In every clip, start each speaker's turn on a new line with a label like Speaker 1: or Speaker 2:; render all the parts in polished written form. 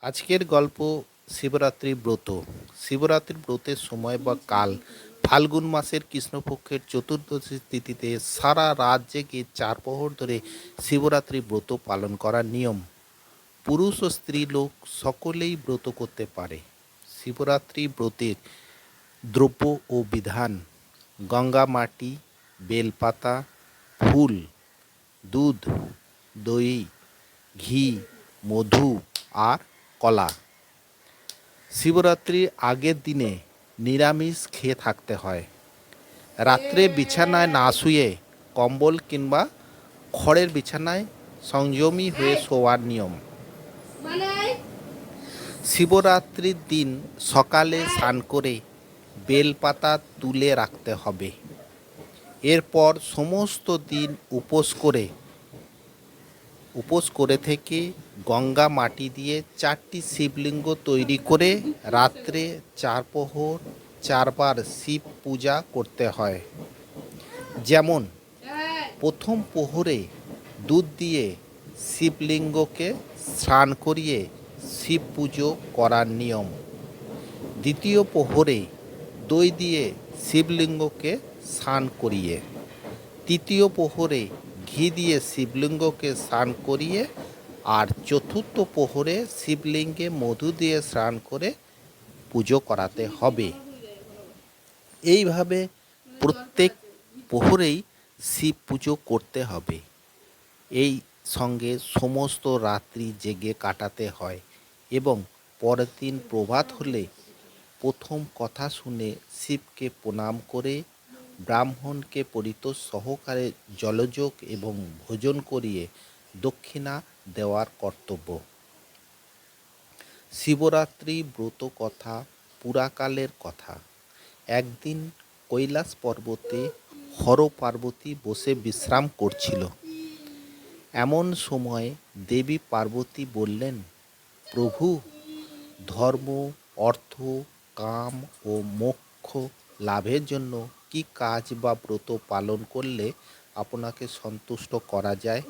Speaker 1: আজকের গল্প শিবরাত্রি ব্রত। শিবরাত্রি ব্রতের সময় বা কাল ফাল্গুন মাসের কৃষ্ণপক্ষের চতুর্দশী তিথিতে সারা রাত জেগে চার প্রহর ধরে শিবরাত্রি ব্রত পালন করার নিয়ম। পুরুষ ও স্ত্রী লোক সকলেই ব্রত করতে পারে। শিবরাত্রি ব্রতের দ্রব্য ও বিধান: গঙ্গা মাটি, বেলপাতা, ফুল, দুধ, দই, ঘি, মধু আর কলা। শিবরাত্রির আগের দিনে নিরামিষ খেয়ে থাকতে হয়। রাত্রে বিছানায় না শুয়ে কম্বল কিংবা খড়ের বিছানায় সংযমী হয়ে শোয়ার নিয়ম। শিবরাত্রির দিন সকালে স্নান করে বেলপাতা তুলে রাখতে হবে। এরপর সমস্ত দিন উপোস করে থেকে গঙ্গা মাটি দিয়ে 4টি শিবলিঙ্গ তৈরি করে রাত্রে 4 প্রহর 4 বার শিব পূজা করতে হয়। যেমন প্রথম প্রহরে দুধ দিয়ে শিবলিঙ্গকে স্নান করিয়ে শিব পুজো করার নিয়ম। দ্বিতীয় প্রহরে দই দিয়ে শিবলিঙ্গকে স্নান করিয়ে, তৃতীয় প্রহরে ঘি দিয়ে শিবলিঙ্গকে স্নান করিয়ে, আর চতুর্থ প্রহরে শিবলিঙ্গে মধু দিয়ে স্নান করে পুজো করাতে হবে। এইভাবে প্রত্যেক প্রহরেই শিব পুজো করতে হবে। এই সঙ্গে সমস্ত রাত্রি জেগে কাটাতে হয় এবং পরের দিন প্রভাত হলে প্রথম কথা শুনে শিবকে প্রণাম করে ব্রাহ্মণকে পরিতোষ সহকারে জলযোগ এবং ভোজন করিয়ে দক্ষিণা দেওয়ার কর্তব্য। শিবরাত্রি ব্রত কথা পুরাকালের কথা। একদিন কৈলাস পর্বতে হর পার্বতী বসে বিশ্রাম করছিল। এমন সময় দেবী পার্বতী বললেন, প্রভু, ধর্ম, অর্থ, কাম ও মোক্ষ লাভের জন্য কি কাজ বা ব্রত পালন করলে আপনাকে সন্তুষ্ট করা যায়?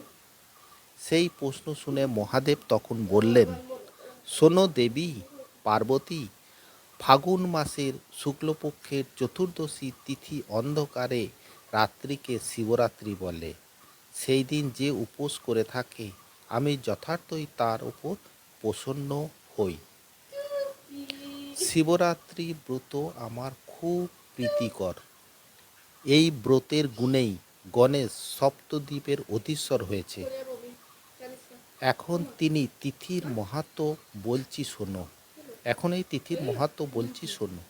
Speaker 1: সেই প্রশ্ন শুনে মহাদেব তখন বললেন, শোনো দেবী পার্বতী, ফাগুন মাসের শুক্লপক্ষের চতুর্দশী তিথি অন্ধকারে রাত্রিকে শিবরাত্রি বলে। সেই দিন যে উপোস করে থাকে আমি যথার্থই তার উপর প্রসন্ন হই। শিবরাত্রি ব্রত আমার খুব প্রীতিকর। এই ব্রতের গুণেই গণেশ সপ্তদ্বীপের অধীশ্বর হয়েছে। এখন এই তিথির মাহাত্ম্য বলছি শোনো।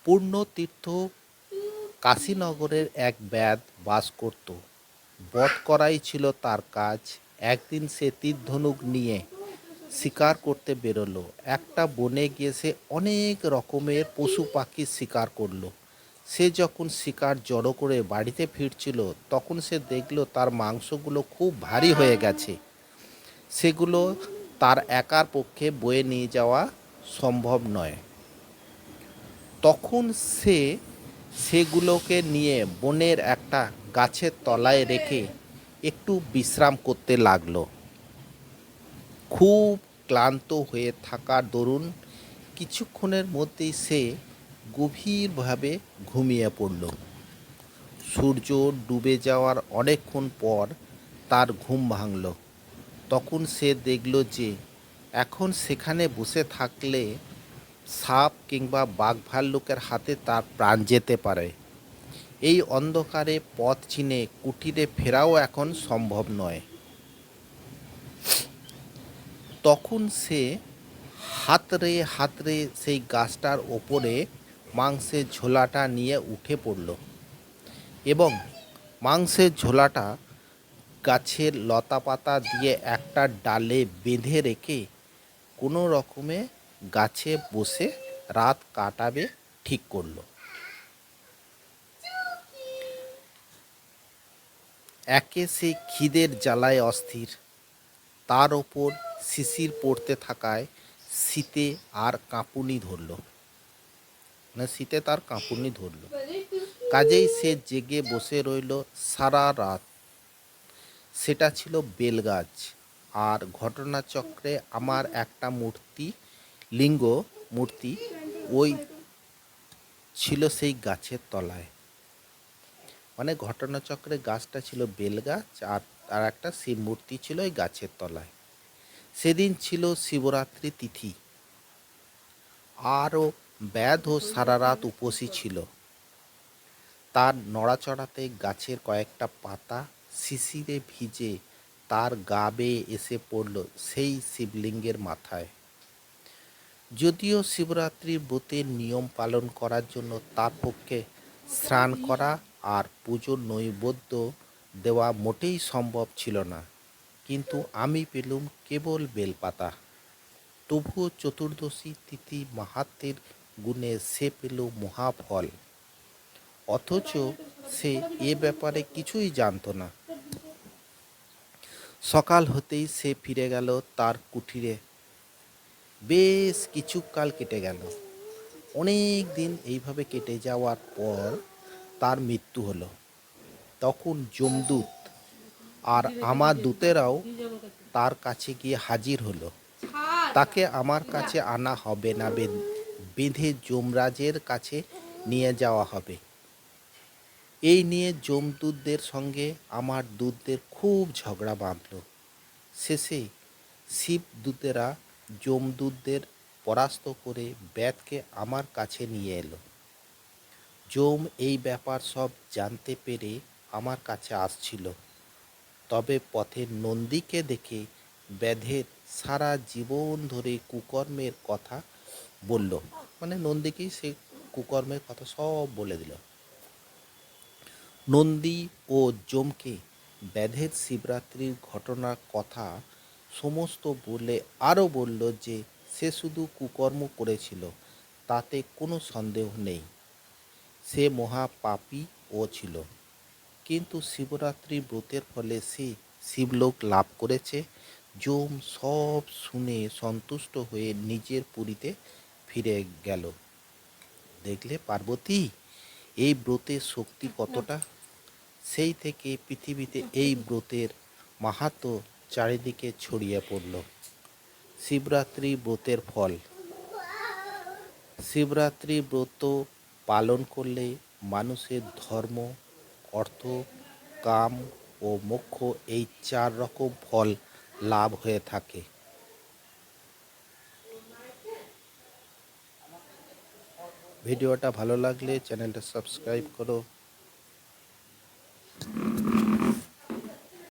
Speaker 1: পূর্ণতীর্থ কাশীনগরের এক ব্যাধ বাস করত। বধ করাই ছিল তার কাজ। একদিন সে তীর ধনুক নিয়ে শিকার করতে বেরোলো। একটা বনে গিয়ে সে অনেক রকমের পশু পাখির শিকার করলো। সে যখন শিকার জড়ো করে বাড়িতে ফিরছিল তখন সে দেখলো তার মাংসগুলো খুব ভারী হয়ে গেছে। সেগুলো তার একার পক্ষে বয়ে নিয়ে যাওয়া সম্ভব নয়। তখন সে সেগুলোকে নিয়ে বনের একটা গাছের তলায় রেখে একটু বিশ্রাম করতে লাগলো। খুব ক্লান্ত হয়ে থাকার দরুন কিছুক্ষণের মধ্যেই সে গভীরভাবে ঘুমিয়ে পড়ল। সূর্য ডুবে যাওয়ার অনেকক্ষণ পর তার ঘুম ভাঙল। তখন সে দেখল যে এখন সেখানে বসে থাকলে সাপ কিংবা বাঘ ভাল্লুকের হাতে তার প্রাণ যেতে পারে। এই অন্ধকারে পথ চিনে কুটিরে ফেরাও এখন সম্ভব নয়। তখন সে হাতড়ে সেই গাছটার ওপরে মাংসের ঝোলাটা নিয়ে উঠে পড়ল এবং মাংসের ঝোলাটা গাছের লতাপাতা দিয়ে একটা ডালে বেঁধে রেখে কোনো রকমে গাছে বসে রাত কাটাবে ঠিক করল। একে সে খিদের জ্বালায় অস্থির, তার ওপর শিশির পড়তে থাকায় শীতে তার কাঁপুনি ধরল। কাজেই সে জেগে বসে রইল সারা রাত। সেটা ছিল বেলগাছ। আর ঘটনাচক্রে আমার একটা লিঙ্গ মূর্তি ওই ছিল সেই গাছের তলায়। মানে ঘটনাচক্রে গাছটা ছিল বেল গাছ, আর একটা শিব মূর্তি ছিল ওই গাছের তলায়। সেদিন ছিল শিবরাত্রি তিথি। আরও ব্যাধও সারা রাত উপসী ছিল। তার নড়াচড়াতে গাছের কয়েকটা পাতা শিশিরে ভিজে তার গা বেয়ে এসে পড়ল সেই শিবলিঙ্গের মাথায়। যদিও শিবরাত্রির ব্রতের নিয়ম পালন করার জন্য তার পক্ষে স্নান করা আর পুজোর নৈবেদ্য দেওয়া মোটেই সম্ভব ছিল না, কিন্তু আমি পেলুম কেবল বেলপাতা। তবুও চতুর্দশী তিথি মাহাত্ম্যের গুণে সে পেল মহাফল। অথচ সে এ ব্যাপারে কিছুই জানত না। সকাল হতেই সে ফিরে গেল তার কুঠিরে। বেশ কিছুকাল কেটে গেল। অনেক দিন এইভাবে কেটে যাওয়ার পর তার মৃত্যু হলো। তখন যমদূত আর আমার দূতেরাও তার কাছে গিয়ে হাজির হলো। তাকে আমার কাছে আনা হবে না, বেঁধে যমরাজের কাছে নিয়ে যাওয়া হবে। এই নিয়ে যমদূতদের সঙ্গে আমার দূতদের খুব ঝগড়া বাঁধল। শেষে শিবদূতেরা যমদূতদের পরাস্ত করে ব্যাধকে আমার কাছে নিয়ে এলো। যম এই ব্যাপার সব জানতে পেরে আমার কাছে আসছিল। তবে পথে নন্দীকে দেখে ব্যাধের সারা জীবন ধরে কুকর্মের কথা বলল। মানে নন্দীকেই সে কুকর্মের কথা সব বলে দিল। নন্দী ও যমকে ব্যাধের শিবরাত্রির ঘটনার কথা সমস্ত বলে আরও বলল যে সে শুধু কুকর্ম করেছিল, তাতে কোনো সন্দেহ নেই। সে মহাপাপীও ছিল, কিন্তু শিবরাত্রি ব্রতের ফলে সে শিবলোক লাভ করেছে। যম সব শুনে সন্তুষ্ট হয়ে নিজের পুরীতে ফিরে গেল। দেখলে পার্বতী, এই ব্রতের শক্তি কতটা! সেই থেকে পৃথিবীতে এই ব্রতের মাহাত্ম্য চারিদিকে ছড়িয়ে পড়ল। শিবরাত্রি ব্রতের ফল। শিবরাত্রি ব্রত পালন করলে মানুষের ধর্ম, অর্থ, কাম ও মোক্ষ এই 4 রকম ফল লাভ হয়ে থাকে। ভিডিওটা ভালো লাগলে চ্যানেলটা সাবস্ক্রাইব করো।